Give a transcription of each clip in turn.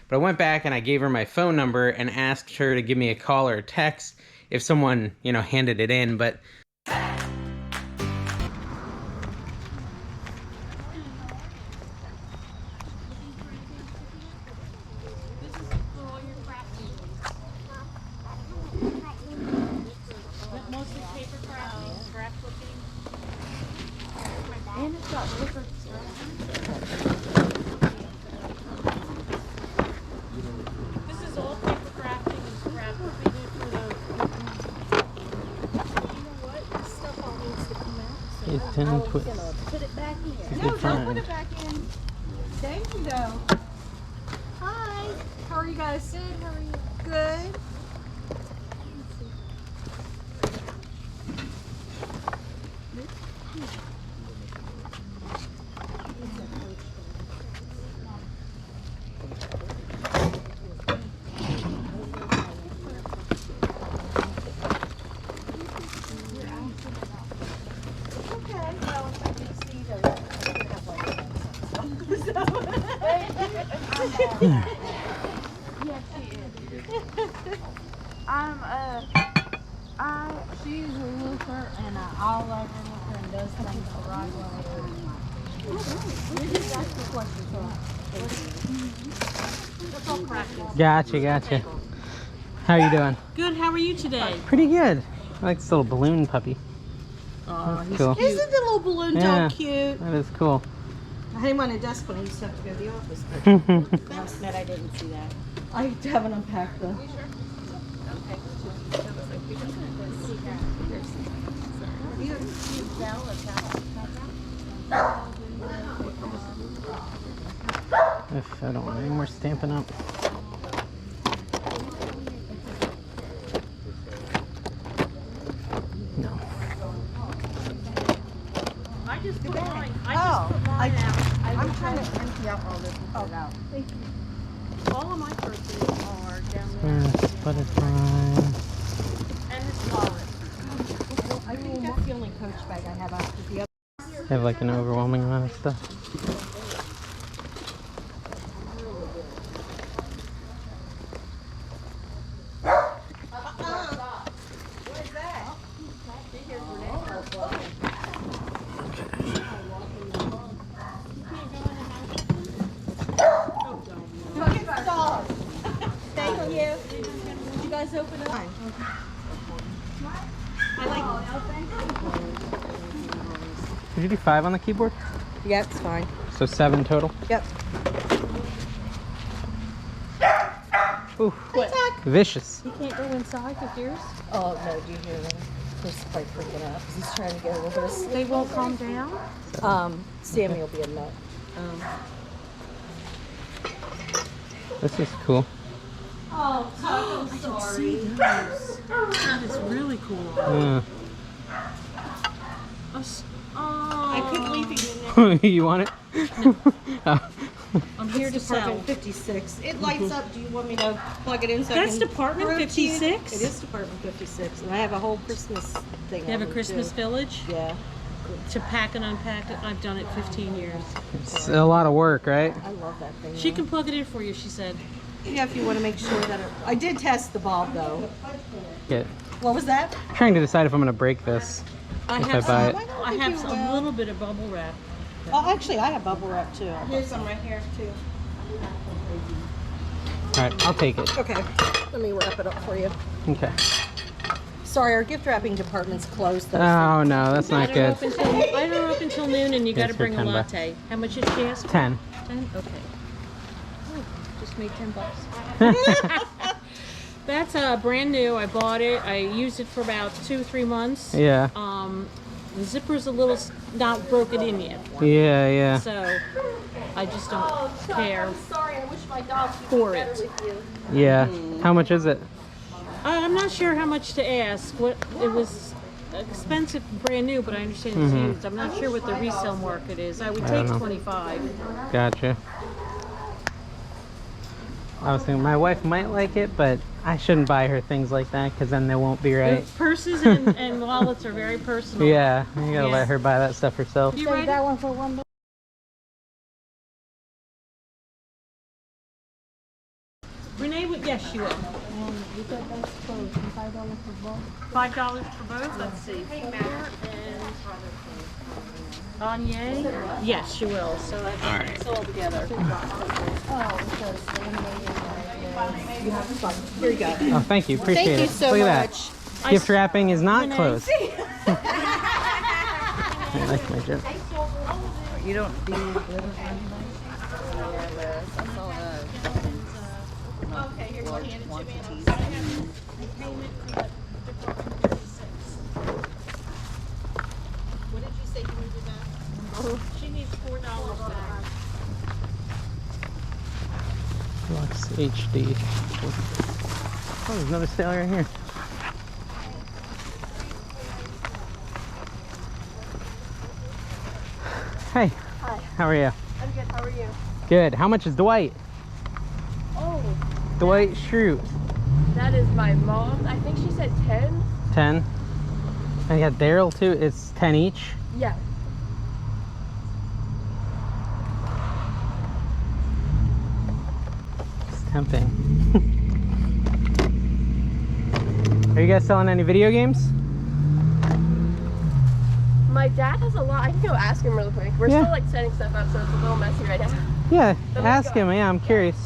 But I went back and I gave her my phone number and asked her to give me a call or a text if someone, you know, handed it in. But mostly paper crafting, scrapbooking. And it's got different stuff. This is all paper crafting and scrapbooking for the. You know what? This stuff all needs to come out. So it's 10 twists. put it back in. Good No, don't find. put it back in. Thank you, though. Hi. How are you guys? Good. How are you? Good. She's a looker and an all-over looker and does things the right way. You just ask the question, That's all practice. Gotcha. How you doing? Good. How are you today? Pretty good. I like this little balloon puppy. Oh, That's cool. Isn't the little balloon Yeah. dog cute? That is cool. I had him on a desk when I used to have to go to the office. But I didn't see that. I haven't unpacked them. If I don't want any more stamping up. No. I just put mine. Oh, Put mine out. I'm trying to empty out all this and put it out. Thank you. All of my purses are down there. Butterfly. And this wallet. I think that's the only Coach bag I have after the other. I have like an overwhelming amount of stuff. Thank you. Did you guys open up? I like Did you do 5 on the keyboard? Yeah, it's fine. So 7 total? Yep. Ooh, vicious. You can't go inside with yours? Oh, no, do you hear him? He's probably freaking out because he's trying to get a little bit of sleep. They won't calm down? Sammy will be a nut. This is cool. Oh, I'm sorry. That is really cool. Yeah. I couldn't leave it in there. You want it? Oh. I'm here to sell. Department 56. It lights up. Do you want me to plug it in so I That's can Department prove to you? 56? It is Department 56. And I have a whole Christmas thing. You have a on it, Christmas too. village? Yeah. To pack and unpack it. I've done it 15 years. It's a lot of work, right? I love that thing. She though. can plug it in for you, she said. Yeah, if you want to make sure that it... I did test the bulb, though. Get. What was that? Trying to decide if I'm gonna break this. I If I have buy some, it. I have a little bit of bubble wrap. Oh, actually, I have bubble wrap, too. Here's some right here, too. Alright, I'll take it. Okay. Let me wrap it up for you. Okay. Sorry, our gift wrapping department's closed, though. Oh no, that's not Light her good. up until noon, and you got to Yes, for bring a 10 bucks. latte. How much did she ask? 10. 10? Okay. Oh, just made $10. That's brand new. I bought it. I used it for about 2-3 months. Yeah. The zipper's a little not broken in yet. Yeah, yeah. So I just don't care Sorry, I wish my dog for it. Yeah. How much is it? I'm not sure how much to ask. What it was expensive, brand new, but I understand it's used. I'm not sure what the resale market is. I would I take don't know. 25. Gotcha. I was thinking my wife might like it, but I shouldn't buy her things like that because then they won't be right. Purses and wallets are very personal. Yeah, you gotta Yeah. let her buy that stuff herself. You ready? that one for $1. Renee would, yes, she will. And you said that's closed. $5 for both. $5 for both. Let's see. Four and Anye. Yes, she will. So that's All right. it's all together. Oh, because Here you go. Oh, thank you. Appreciate Thank you it. so Look at much. that. Gift wrapping is not Renee. closed. I like my joke. You don't do glitter or anything? Okay, here, go hand it to me. What did you say you needed back? She needs $4 back. Lux HD. Oh, there's another sale right here. Hey. Hi. How are you? I'm good. How are you? Good. How much is Dwight? Oh, Dwight Schrute. that is my mom. I think she said 10. 10. And you got Daryl too. It's 10 each. Yeah. It's tempting. Are you guys selling any video games? My dad has a lot. I can go ask him real quick. We're Yeah. still like setting stuff up, so it's a little messy right now. Yeah, But let's ask go. him. Yeah, I'm curious.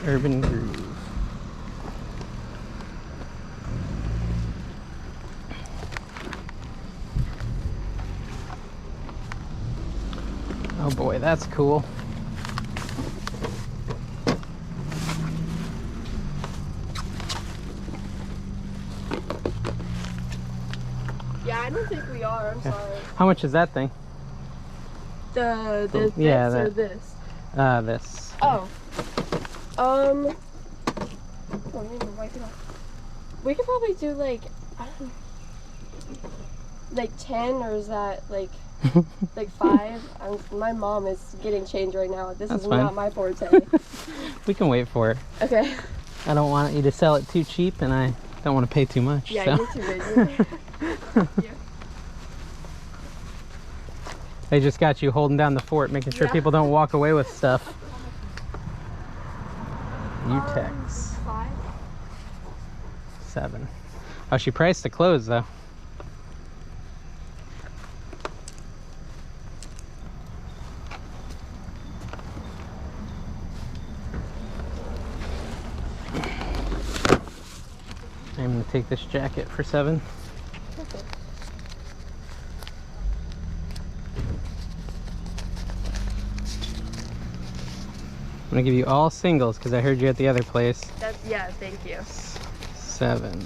Urban Groove. Oh boy, that's cool. Yeah, I don't think we are. I'm sorry. How much is that thing? The Yeah, this or that- this. This. Oh. Oh, let me wipe it off. We could probably do like, I don't know, like 10, or is that like 5? My mom is getting change right now. This That's is fine. not my forte. We can wait for it. Okay. I don't want you to sell it too cheap, and I don't want to pay too much. Yeah, so. you're too busy. They just got you holding down the fort, making sure Yeah. people don't walk away with stuff. Utex 5. 7. Oh, she priced the clothes though. I'm gonna take this jacket for 7. I'm gonna give you all singles because I heard you at the other place. Yeah, thank you. 7.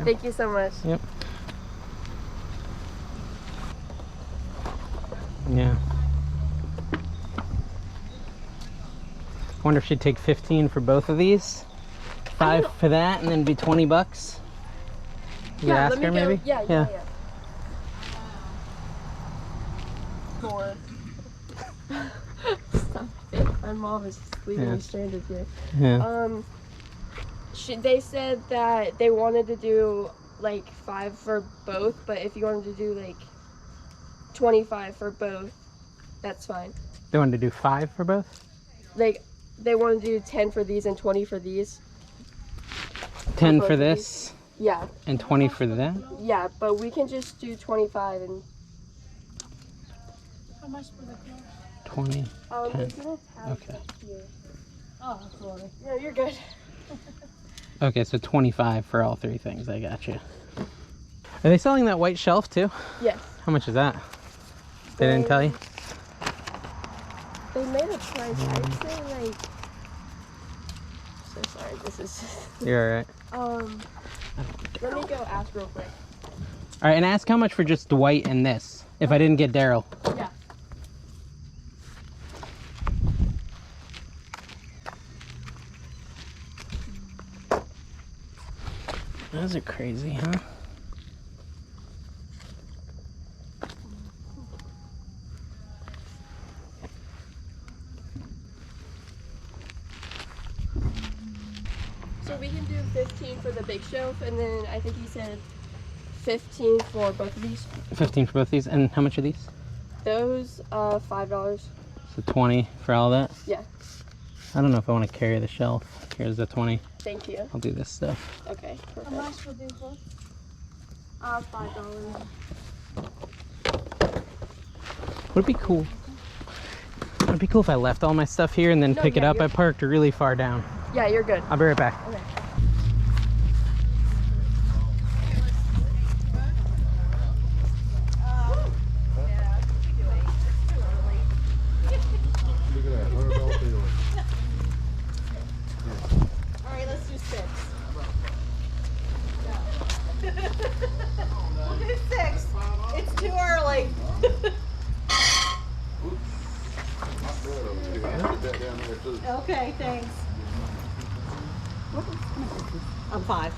Thank you so much. Yep. Yeah. Wonder if she'd take 15 for both of these. 5 for that, and then be $20. You could Yeah, ask let me her go. maybe. Yeah. 4. Stop it. My mom is leaving Yeah. me stranded here. Yeah. They said that they wanted to do like 5 for both, but if you wanted to do like 25 for both, that's fine. They wanted to do 5 for both. Like they wanted to do 10 for these and 20 for these. 10 both for of this Yeah, and 20 for that. yeah, but we can just do 25 and How much for the clothes? 20. there's little tabs Okay. up here. Oh, sorry. No, you're good. Okay, so 25 for all 3 things. I got you. Are they selling that white shelf too? Yes. How much is that? They didn't tell you? They made a price. I'd say like. So sorry. This is. You're all right. Let me go ask real quick. All right, and ask how much for just Dwight and this. If I didn't get Daryl. Yeah. Those are crazy, huh? So we can do 15 15 for the big shelf, and then I think he said 15 for both of these. 15 for both these. And how much are these? Those, $5. So 20 for all that? Yeah. I don't know if I want to carry the shelf. Here's the 20. Thank you. I'll do this stuff. Okay, How perfect. much would these look? $5. Would it be cool? Would it be cool if I left all my stuff here and then No, pick it yeah, up? I parked really far down. Yeah, you're good. I'll be right back. Okay. All right, let's do 6. We'll do 6. It's too early. Okay, thanks. I'm 5.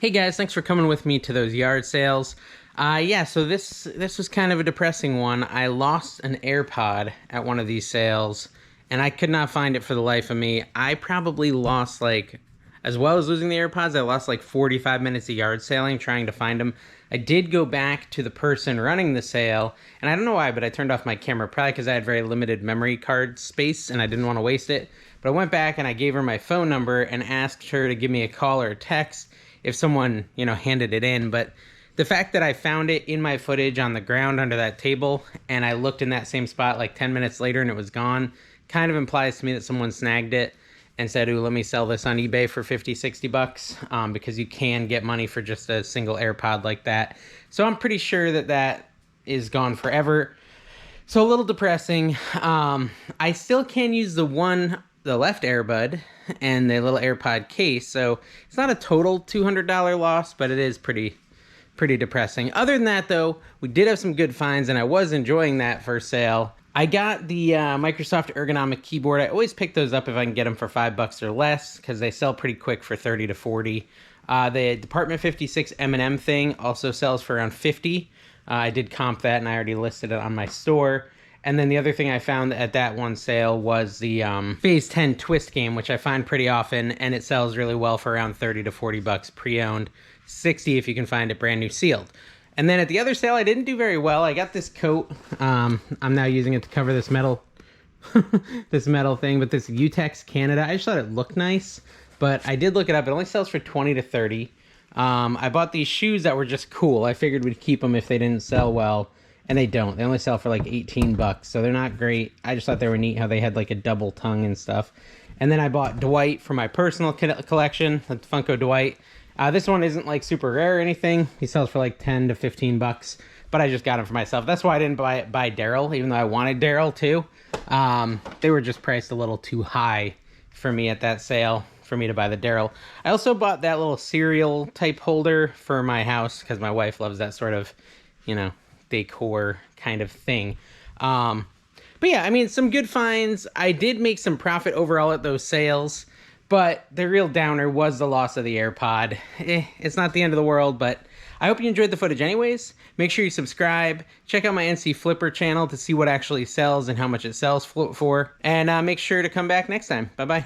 Hey guys, thanks for coming with me to those yard sales. Yeah, so this was kind of a depressing one. I lost an AirPod at one of these sales, and I could not find it for the life of me. I probably lost, like, as well as losing the AirPods, I lost like 45 minutes of yard sailing trying to find them. I did go back to the person running the sale, and I don't know why, but I turned off my camera, probably because I had very limited memory card space and I didn't want to waste it. But I went back and I gave her my phone number and asked her to give me a call or a text if someone, you know, handed it in. But the fact that I found it in my footage on the ground under that table, and I looked in that same spot like 10 minutes later and it was gone, kind of implies to me that someone snagged it and said, ooh, let me sell this on eBay for 50, 60 bucks, because you can get money for just a single AirPod like that. So I'm pretty sure that that is gone forever. So a little depressing. I still can use the left earbud and the little AirPod case, so it's not a total $200 loss, but it is pretty depressing. Other than that, though, we did have some good finds, and I was enjoying that first sale. I got the Microsoft ergonomic keyboard. I always pick those up if I can get them for $5 or less, because they sell pretty quick for 30 to 40. The Department 56 M&M thing also sells for around 50. I did comp that, and I already listed it on my store. And then the other thing I found at that one sale was the Phase 10 Twist game, which I find pretty often, and it sells really well for around 30 to 40 bucks pre-owned, 60 if you can find it brand new sealed. And then at the other sale, I didn't do very well. I got this coat. I'm now using it to cover this metal this metal thing, but this Utex Canada. I just thought it looked nice, but I did look it up. It only sells for 20 to 30. I bought these shoes that were just cool. I figured we'd keep them if they didn't sell well. And they don't. They only sell for like 18 bucks, so they're not great. I just thought they were neat how they had like a double tongue and stuff. And then I bought Dwight for my personal collection, the Funko Dwight. This one isn't like super rare or anything. He sells for like 10 to 15 bucks, but I just got him for myself. That's why I didn't buy Daryl, even though I wanted Daryl too. They were just priced a little too high for me at that sale for me to buy the Daryl. I also bought that little cereal type holder for my house because my wife loves that sort of, you know, decor kind of thing. But yeah, I mean, some good finds. I did make some profit overall at those sales, but the real downer was the loss of the AirPod. It's not the end of the world, but I hope you enjoyed the footage anyways. Make sure you subscribe. Check out my NC Flipper channel to see what actually sells and how much it sells for. And make sure to come back next time. Bye-bye.